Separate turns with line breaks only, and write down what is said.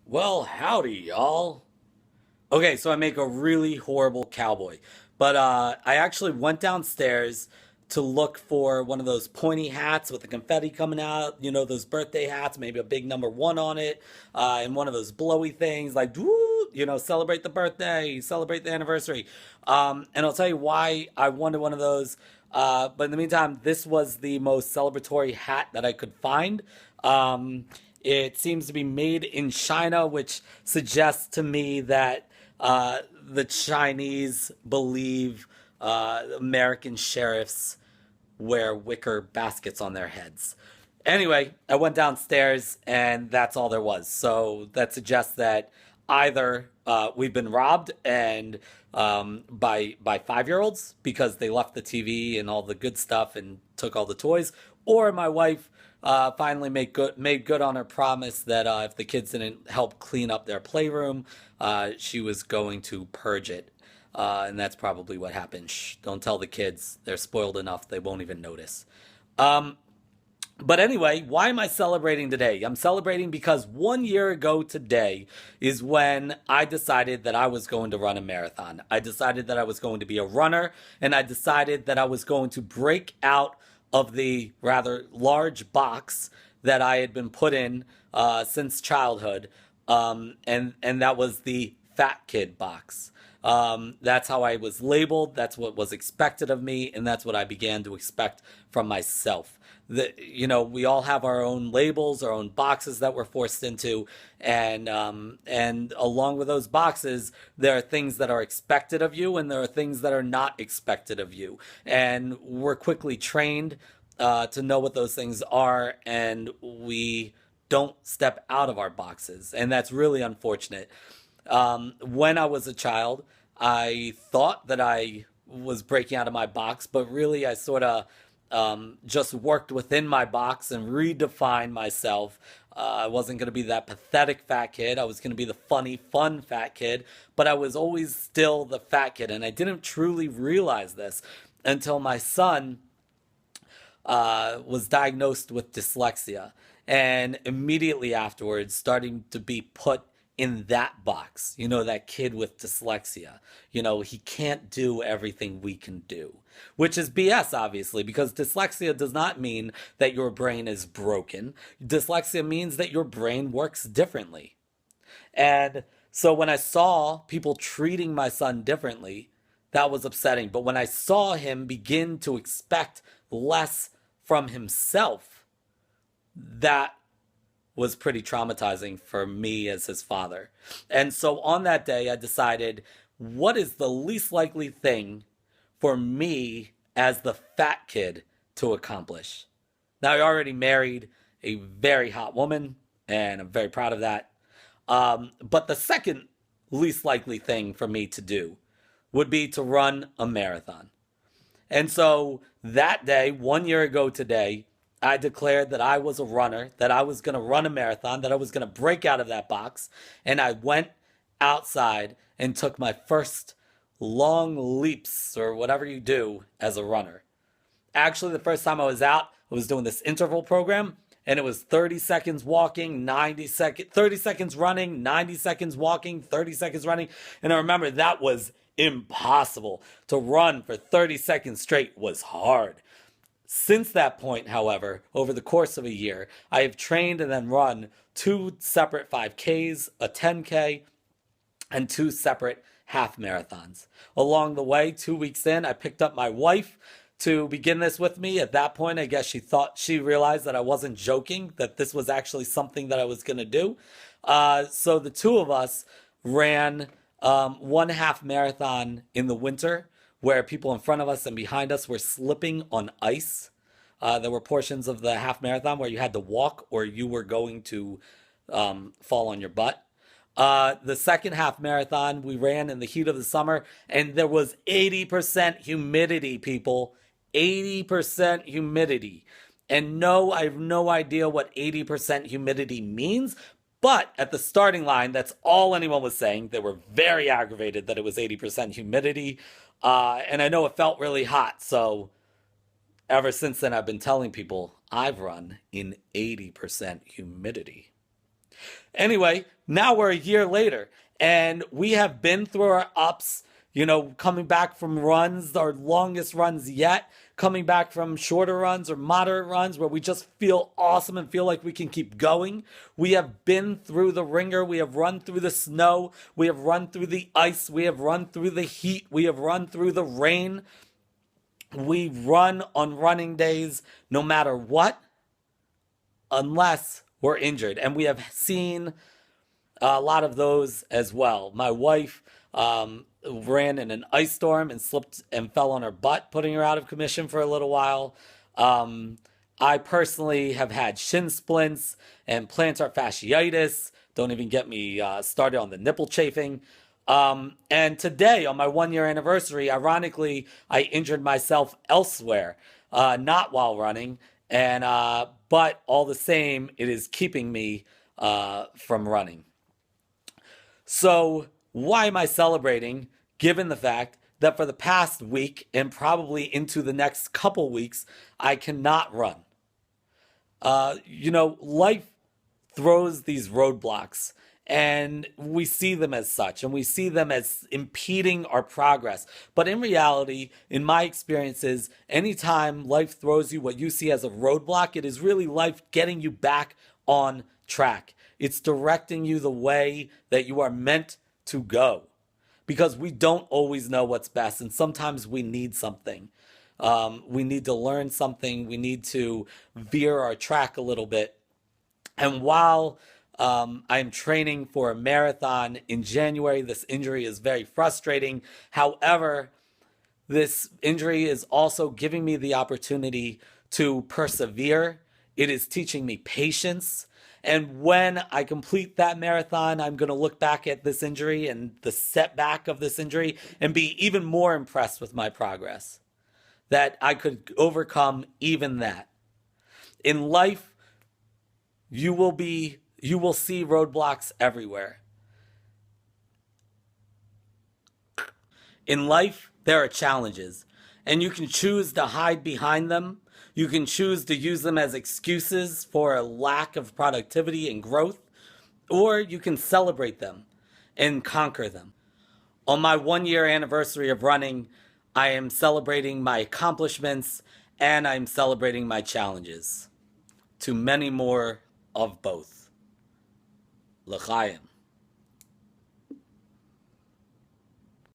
Well, howdy, y'all. Okay, so I make a really horrible cowboy, but I actually went downstairs to look for one of those pointy hats with the confetti coming out. You know, those birthday hats, maybe a big number one on it, and one of those blowy things like, woo, celebrate the birthday, celebrate the anniversary. And I'll tell you why I wanted one of those. But in the meantime, this was the most celebratory hat that I could find. It seems to be made in China, which suggests to me that the Chinese believe American sheriffs wear wicker baskets on their heads. Anyway, I went downstairs and that's all there was. So that suggests that either we've been robbed and by 5-year-olds because they left the TV and all the good stuff and took all the toys, or my wife finally made good on her promise that if the kids didn't help clean up their playroom, she was going to purge it. And that's probably what happened. Shh, don't tell the kids. They're spoiled enough, they won't even notice. Um, but anyway, why am I celebrating today? I'm celebrating because 1 year ago today is when I decided that I was going to run a marathon. I decided that I was going to be a runner, and I decided that I was going to break out of the rather large box that I had been put in since childhood, and that was the fat kid box. That's how I was labeled. That's what was expected of me, and that's what I began to expect from myself. We all have our own labels, our own boxes that we're forced into, and along with those boxes, there are things that are expected of you, and there are things that are not expected of you, and we're quickly trained to know what those things are, and we don't step out of our boxes, and that's really unfortunate. When I was a child, I thought that I was breaking out of my box, but really I sort of just worked within my box and redefined myself. I wasn't going to be that pathetic fat kid. I was going to be the funny, fun fat kid, but I was always still the fat kid. And I didn't truly realize this until my son was diagnosed with dyslexia, and immediately afterwards starting to be put in that box. That kid with dyslexia. He can't do everything we can do, which is BS, obviously, because dyslexia does not mean that your brain is broken. Dyslexia means that your brain works differently. And so when I saw people treating my son differently, that was upsetting. But when I saw him begin to expect less from himself, that was pretty traumatizing for me as his father. And so on that day, I decided, what is the least likely thing for me as the fat kid to accomplish? Now, I already married a very hot woman, and I'm very proud of that. But the second least likely thing for me to do would be to run a marathon. And so that day, 1 year ago today, I declared that I was a runner, that I was going to run a marathon, that I was going to break out of that box. And I went outside and took my first long leaps, or whatever you do as a runner. Actually, the first time I was out, I was doing this interval program, and it was 30 seconds walking, 30 seconds running, 90 seconds walking, 30 seconds running. And I remember that was impossible. To run for 30 seconds straight was hard. Since that point, however, over the course of a year, I have trained and then run two separate 5Ks, a 10K, and two separate half marathons. Along the way, 2 weeks in, I picked up my wife to begin this with me. At that point, I guess she realized that I wasn't joking, that this was actually something that I was going to do. So the two of us ran one half marathon in the winter where people in front of us and behind us were slipping on ice. There were portions of the half marathon where you had to walk or you were going to fall on your butt. The second half marathon we ran in the heat of the summer, and there was 80% humidity, people. 80% humidity. And no, I have no idea what 80% humidity means, but at the starting line, that's all anyone was saying. They were very aggravated that it was 80% humidity. And I know it felt really hot. So ever since then, I've been telling people I've run in 80% humidity. Anyway, now we're a year later, and we have been through our ups, coming back from runs, our longest runs yet, coming back from shorter runs or moderate runs where we just feel awesome and feel like we can keep going. We have been through the ringer. We have run through the snow. We have run through the ice. We have run through the heat. We have run through the rain. We run on running days no matter what, unless we're injured. And we have seen a lot of those as well. My wife ran in an ice storm and slipped and fell on her butt, putting her out of commission for a little while. Um, I personally have had shin splints and plantar fasciitis. Don't even get me started on the nipple chafing. And today, on my 1 year anniversary, ironically, I injured myself elsewhere, not while running, and but all the same, it is keeping me from running. So, why am I celebrating given the fact that for the past week and probably into the next couple weeks, I cannot run? Life throws these roadblocks and we see them as such and we see them as impeding our progress. But in reality, in my experiences, anytime life throws you what you see as a roadblock, it is really life getting you back on track. It's directing you the way that you are meant to go because we don't always know what's best, and sometimes we need something. We need to learn something. We need to veer our track a little bit. And while I'm training for a marathon in January, this injury is very frustrating. However, this injury is also giving me the opportunity to persevere. It is teaching me patience. And when I complete that marathon, I'm going to look back at this injury and the setback of this injury and be even more impressed with my progress, that I could overcome even that. In life, you will see roadblocks everywhere. In life, there are challenges, and you can choose to hide behind them. You can choose to use them as excuses for a lack of productivity and growth, or you can celebrate them and conquer them. On my 1 year anniversary of running, I am celebrating my accomplishments and I'm celebrating my challenges. To many more of both. L'chaim.